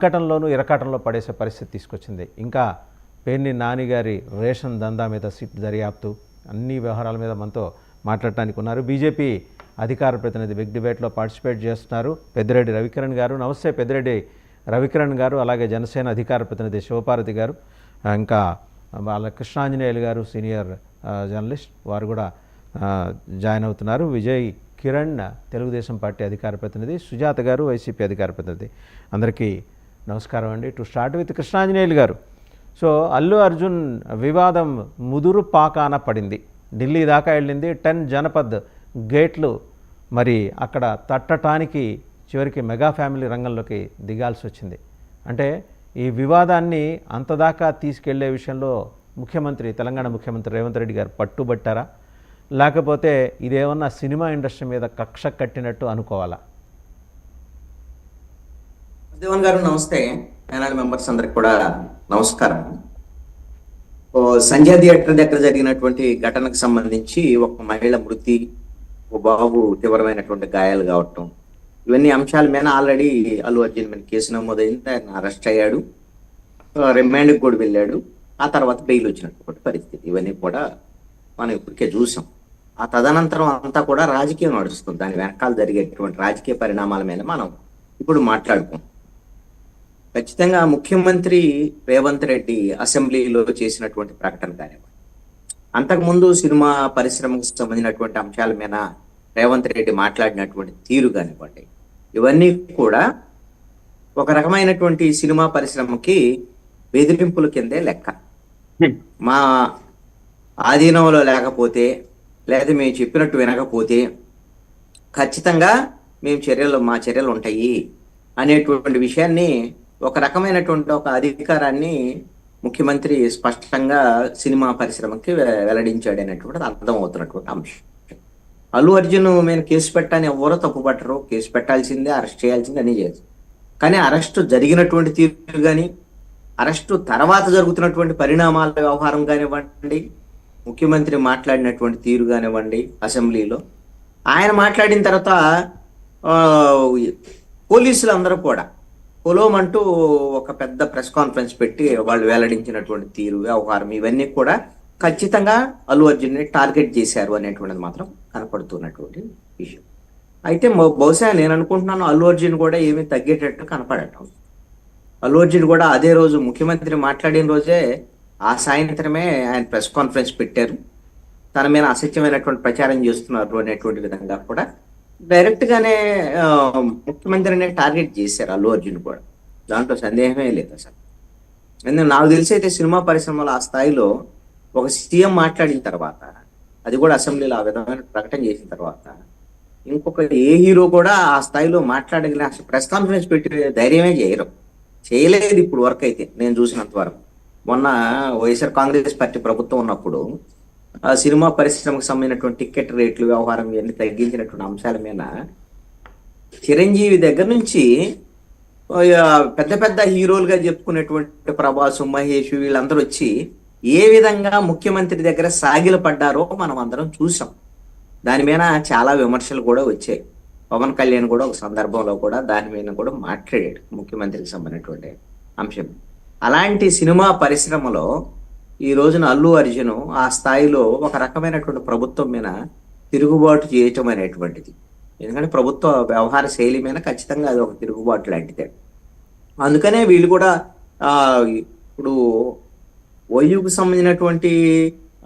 ఇక్కటంలోనూ ఇరకాటంలో పడేసే పరిస్థితి తీసుకొచ్చింది. ఇంకా పేర్ని నాని గారి రేషన్ దందా మీద సిట్ దర్యాప్తు అన్ని వ్యవహారాల మీద మనతో మాట్లాడటానికి ఉన్నారు. బీజేపీ అధికార ప్రతినిధి బిగ్ డిబేట్లో పార్టిసిపేట్ చేస్తున్నారు పెద్దిరెడ్డి రవికిరణ్ గారు. నమస్తే పెద్దిరెడ్డి రవికిరణ్ గారు. అలాగే జనసేన అధికార ప్రతినిధి శివపార్వతి గారు, ఇంకా వాళ్ళ కృష్ణాంజనేయులు గారు సీనియర్ జర్నలిస్ట్, వారు కూడా జాయిన్ అవుతున్నారు. విజయ్ కిరణ్ తెలుగుదేశం పార్టీ అధికార ప్రతినిధి, సుజాత గారు వైసీపీ అధికార ప్రతినిధి. అందరికీ నమస్కారం అండి. టు స్టార్ట్ విత్ కృష్ణాంజనేయులు గారు. సో అల్లు అర్జున్ వివాదం ముదురు పాకాన పడింది, ఢిల్లీ దాకా వెళ్ళింది. 10 జనపద్ గేట్లు మరి అక్కడ తట్టడానికి చివరికి మెగా ఫ్యామిలీ రంగంలోకి దిగాల్సి వచ్చింది. అంటే ఈ వివాదాన్ని అంతదాకా తీసుకెళ్లే విషయంలో తెలంగాణ ముఖ్యమంత్రి రేవంత్ రెడ్డి గారు పట్టుబట్టారా, లేకపోతే ఇదేమన్నా సినిమా ఇండస్ట్రీ మీద కక్ష కట్టినట్టు అనుకోవాలా? దేవన్ గారు నమస్తే. ప్యానల్ మెంబర్స్ అందరికి కూడా నమస్కారం. సంజయ్ థియేటర్ దగ్గర జరిగినటువంటి ఘటనకు సంబంధించి ఒక మహిళ మృతి, ఒక బాబు తీవ్రమైనటువంటి గాయాలు కావటం, ఇవన్నీ అంశాల మీద ఆల్రెడీ అల్లు అర్జున్ మీద కేసు నమోదైంది. ఆయన అరెస్ట్ అయ్యాడు, రిమాండ్కి కూడా వెళ్ళాడు. ఆ తర్వాత బెయిల్ వచ్చినటువంటి పరిస్థితి, ఇవన్నీ కూడా మనం ఇప్పటికే చూసాం. ఆ తదనంతరం అంతా కూడా రాజకీయం నడుస్తుంది. దాని వెనకాల జరిగేటువంటి రాజకీయ పరిణామాల మీద మనం ఇప్పుడు మాట్లాడుకుంటాం. ఖచ్చితంగా ముఖ్యమంత్రి రేవంత్ రెడ్డి అసెంబ్లీలో చేసినటువంటి ప్రకటన కానివ్వండి, అంతకుముందు సినిమా పరిశ్రమకు సంబంధించినటువంటి అంశాల మీద రేవంత్ రెడ్డి మాట్లాడినటువంటి తీరు కానివ్వండి, ఇవన్నీ కూడా ఒక రకమైనటువంటి సినిమా పరిశ్రమకి బెదిరింపుల కిందే లెక్క. మా ఆధీనంలో లేకపోతే, లేదా మేము చెప్పినట్టు వినకపోతే ఖచ్చితంగా మా చర్యలు ఉంటాయి అనేటువంటి విషయాన్ని, ఒక రకమైనటువంటి ఒక అధికారాన్ని ముఖ్యమంత్రి స్పష్టంగా సినిమా పరిశ్రమకి వెల్లడించాడు అనేటువంటిది అర్థమవుతున్నటువంటి అంశం. అల్లు అర్జున్ మేము కేసు పెట్టాలని ఎవరో తప్పు పట్టరు, కేసు పెట్టాల్సిందే, అరెస్ట్ చేయాల్సిందే అన్నీ చేయొచ్చు. కానీ అరెస్టు జరిగినటువంటి తీరు కానీ, అరెస్టు తర్వాత జరుగుతున్నటువంటి పరిణామాల వ్యవహారం కానివ్వండి, ముఖ్యమంత్రి మాట్లాడినటువంటి తీరు కానివ్వండి, అసెంబ్లీలో ఆయన మాట్లాడిన తర్వాత పోలీసులు అందరూ కూడా పొలోమంటూ ఒక పెద్ద ప్రెస్ కాన్ఫరెన్స్ పెట్టి వాళ్ళు వెల్లడించినటువంటి తీరు, వ్యవహారం, ఇవన్నీ కూడా ఖచ్చితంగా అల్లు అర్జున్ని టార్గెట్ చేశారు అనేటువంటిది మాత్రం కనపడుతున్నటువంటి విషయం. అయితే బహుశా నేను అనుకుంటున్నాను అల్లు అర్జున్ కూడా ఏమీ తగ్గేటట్టు కనపడటం. అల్లు అర్జున్ కూడా అదే రోజు ముఖ్యమంత్రి మాట్లాడిన రోజే ఆ సాయంత్రమే ఆయన ప్రెస్ కాన్ఫరెన్స్ పెట్టారు. తన మీద అసత్యమైనటువంటి ప్రచారం చేస్తున్నారు అనేటువంటి విధంగా కూడా డైరెక్ట్ గానే ముఖ్యమంత్రిని టార్గెట్ చేశారు అల్లు అర్జున్ కూడా. దాంట్లో సందేహమే లేదు అసలు. ఎందుకంటే నాకు తెలిసి అయితే సినిమా పరిశ్రమలో ఆ స్థాయిలో ఒక సీఎం మాట్లాడిన తర్వాత, అది కూడా అసెంబ్లీలో ఆ విధమైన ప్రకటన చేసిన తర్వాత, ఇంకొక ఏ హీరో కూడా ఆ స్థాయిలో మాట్లాడగలిగిన అసలు ప్రెస్ కాన్ఫరెన్స్ పెట్టి ధైర్యమే చేయలేదు ఇప్పుడు వరకు అయితే నేను చూసినంత వరకు. మొన్న వైఎస్ఆర్ కాంగ్రెస్ పార్టీ ప్రభుత్వం ఉన్నప్పుడు ఆ సినిమా పరిశ్రమకు సంబంధించినటువంటి టికెట్ రేట్లు, వ్యవహారం, ఇవన్నీ తగ్గించినటువంటి అంశాల మీద చిరంజీవి దగ్గర నుంచి పెద్ద పెద్ద హీరోలుగా చెప్పుకునేటువంటి ప్రభాస్, మహేష్, వీళ్ళందరూ వచ్చి ఏ విధంగా ముఖ్యమంత్రి దగ్గర సాగిల పడ్డారో మనం అందరం చూసాం. దాని మీద చాలా విమర్శలు కూడా వచ్చాయి. పవన్ కళ్యాణ్ కూడా ఒక సందర్భంలో కూడా దాని మీద కూడా మాట్లాడాడు, ముఖ్యమంత్రికి సంబంధించినటువంటి అంశం. అలాంటి సినిమా పరిశ్రమలో ఈ రోజున అల్లు అర్జున్ ఆ స్థాయిలో ఒక రకమైనటువంటి ప్రభుత్వం మీద తిరుగుబాటు చేయటం అనేటువంటిది, ఎందుకంటే ప్రభుత్వ వ్యవహార శైలి మీద ఖచ్చితంగా అది ఒక తిరుగుబాటు లాంటిదే. అందుకనే వీళ్ళు కూడా ఇప్పుడు ఓయూకు సంబంధించినటువంటి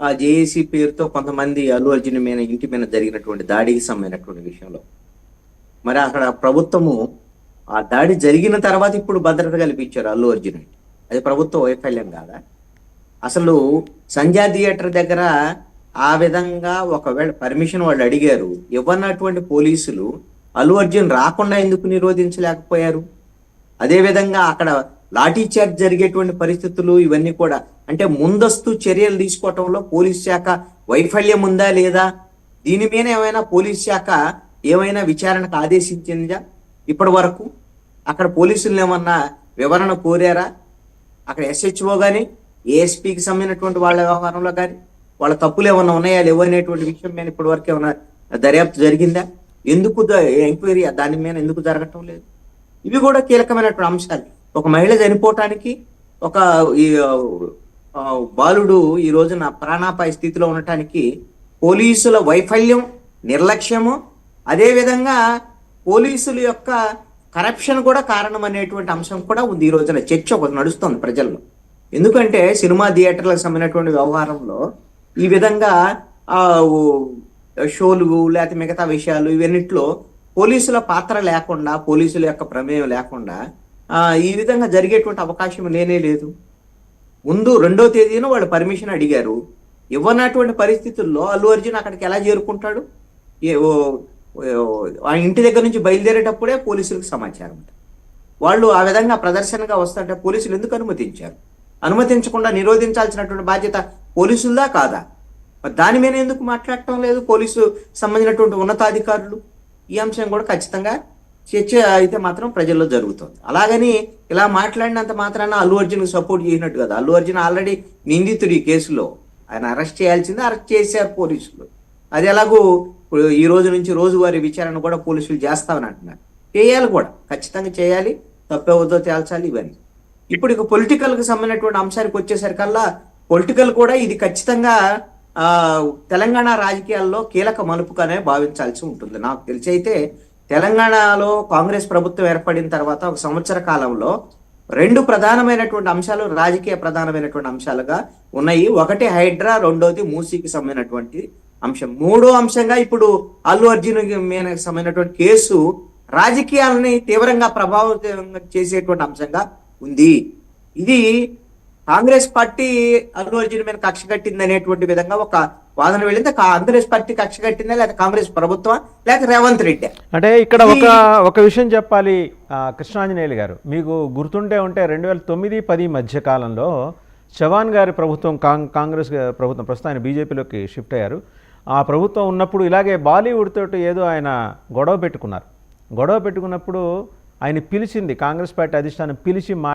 ఆ జేఏసీ పేరుతో కొంతమంది అల్లు అర్జున్ మీద ఇంటి మీద జరిగినటువంటి దాడికి సంబంధించినటువంటి విషయంలో మరి అక్కడ ప్రభుత్వము ఆ దాడి జరిగిన తర్వాత ఇప్పుడు భద్రత కల్పించారు అల్లు అర్జున్. అది ప్రభుత్వ వైఫల్యం కాదా? అసలు సంజయ్ థియేటర్ దగ్గర ఆ విధంగా ఒకవేళ పర్మిషన్ వాళ్ళు అడిగారు, ఇవ్వనటువంటి పోలీసులు అల్లు అర్జున్ రాకుండా ఎందుకు నిరోధించలేకపోయారు? అదేవిధంగా అక్కడ లాఠీ చార్జ్ జరిగేటువంటి పరిస్థితులు, ఇవన్నీ కూడా అంటే ముందస్తు చర్యలు తీసుకోవటంలో పోలీస్ శాఖ వైఫల్యం ఉందా లేదా? దీని మీద ఏమైనా పోలీస్ శాఖ ఏమైనా విచారణకు ఆదేశించిందా ఇప్పటి వరకు? అక్కడ పోలీసులు ఏమన్నా వివరణ కోరారా? అక్కడ ఎస్హెచ్ఓ కానీ, ఏఎస్పీకి సంబంధించినటువంటి వాళ్ళ వ్యవహారంలో కానీ వాళ్ళ తప్పులు ఏమన్నా ఉన్నాయా లేవు అనేటువంటి విషయం మీద ఇప్పటి వరకు ఏమన్నా దర్యాప్తు జరిగిందా? ఎందుకు ఎంక్వైరీ దాని మీద ఎందుకు జరగటం లేదు? ఇవి కూడా కీలకమైనటువంటి అంశాలు. ఒక మహిళ చనిపోవటానికి, ఒక ఈ ఆ, బాలుడు ఈ రోజున ప్రాణాపాయ స్థితిలో ఉండటానికి పోలీసుల వైఫల్యం, నిర్లక్ష్యము, అదేవిధంగా పోలీసుల యొక్క కరప్షన్ కూడా కారణం అనేటువంటి అంశం కూడా ఉంది. ఈ రోజున చర్చ ఒకటి నడుస్తుంది ప్రజల్లో. ఎందుకంటే సినిమా థియేటర్లకు సంబంధించినటువంటి వ్యవహారంలో ఈ విధంగా ఆ షోలు లేకపోతే మిగతా విషయాలు ఇవన్నిట్లో పోలీసుల పాత్ర లేకుండా, పోలీసుల యొక్క ప్రమేయం లేకుండా ఈ విధంగా జరిగేటువంటి అవకాశం లేనే లేదు. ముందు 2వ తేదీన వాళ్ళు పర్మిషన్ అడిగారు. ఇవ్వనటువంటి పరిస్థితుల్లో అల్లు అర్జున్ అక్కడికి ఎలా చేరుకుంటాడు? ఆ ఇంటి దగ్గర నుంచి బయలుదేరేటప్పుడే పోలీసులకు సమాచారం. వాళ్ళు ఆ విధంగా ప్రదర్శనగా వస్తుంటే పోలీసులు ఎందుకు అనుమతించారు? అనుమతించకుండా నిరోధించాల్సినటువంటి బాధ్యత పోలీసులదా కాదా? మరి దాని మీద ఎందుకు మాట్లాడటం లేదు పోలీసు సంబంధించినటువంటి ఉన్నతాధికారులు? ఈ అంశం కూడా ఖచ్చితంగా చర్చ అయితే మాత్రం ప్రజల్లో జరుగుతుంది. అలాగని ఇలా మాట్లాడినంత మాత్రాన అల్లు అర్జున్కి సపోర్ట్ చేసినట్టు కదా. అల్లు అర్జున్ ఆల్రెడీ నిందితుడు ఈ కేసులో. ఆయన అరెస్ట్ చేయాల్సిందే, అరెస్ట్ చేశారు పోలీసులు. అది ఎలాగూ ఈ రోజు నుంచి రోజువారీ విచారణ కూడా పోలీసులు చేస్తామని అంటున్నారు. చేయాలి కూడా, ఖచ్చితంగా చేయాలి, తప్పేవద్దో తేల్చాలి ఇవన్నీ. ఇప్పుడు ఇక పొలిటికల్కి సంబంధించినటువంటి అంశానికి వచ్చేసరికల్లా పొలిటికల్ కూడా ఇది ఖచ్చితంగా తెలంగాణ రాజకీయాల్లో కీలక మలుపుగానే భావించాల్సి ఉంటుంది. నాకు తెలిసి అయితే తెలంగాణలో కాంగ్రెస్ ప్రభుత్వం ఏర్పడిన తర్వాత 1 సంవత్సర కాలంలో 2 ప్రధానమైనటువంటి అంశాలు, రాజకీయ ప్రధానమైనటువంటి అంశాలుగా ఉన్నాయి. ఒకటి హైడ్రా, రెండోది మూసీకి సంబంధించినటువంటి అంశం. 3వ అంశంగా ఇప్పుడు అల్లు అర్జున్ మీద సంబంధించినటువంటి కేసు రాజకీయాలని తీవ్రంగా ప్రభావితం చేసేటువంటి అంశంగా ఉంది. ఇది కాంగ్రెస్ పార్టీ అల్లు అర్జున్ మీద కక్ష కట్టింది అనేటువంటి విధంగా ఒక వాదన వెళ్ళింది. కాంగ్రెస్ పార్టీ కక్ష కట్టిందా, లేకపోతే కాంగ్రెస్ ప్రభుత్వం, లేకపోతే రేవంత్ రెడ్డి? అంటే ఇక్కడ ఒక విషయం చెప్పాలి కృష్ణాంజనేయులు గారు, మీకు గుర్తుంటే ఉంటే 2009-10 మధ్య కాలంలో చవాన్ గారి ప్రభుత్వం, కాంగ్రెస్ ప్రభుత్వం, ప్రస్తుతం ఆయన బీజేపీలోకి షిఫ్ట్ అయ్యారు. ఆ ప్రభుత్వం ఉన్నప్పుడు ఇలాగే బాలీవుడ్ తోటి ఏదో ఆయన గొడవ పెట్టుకున్నారు. గొడవ పెట్టుకున్నప్పుడు ఆయన పిలిచింది, కాంగ్రెస్ పార్టీ అధిష్టానం పిలిచి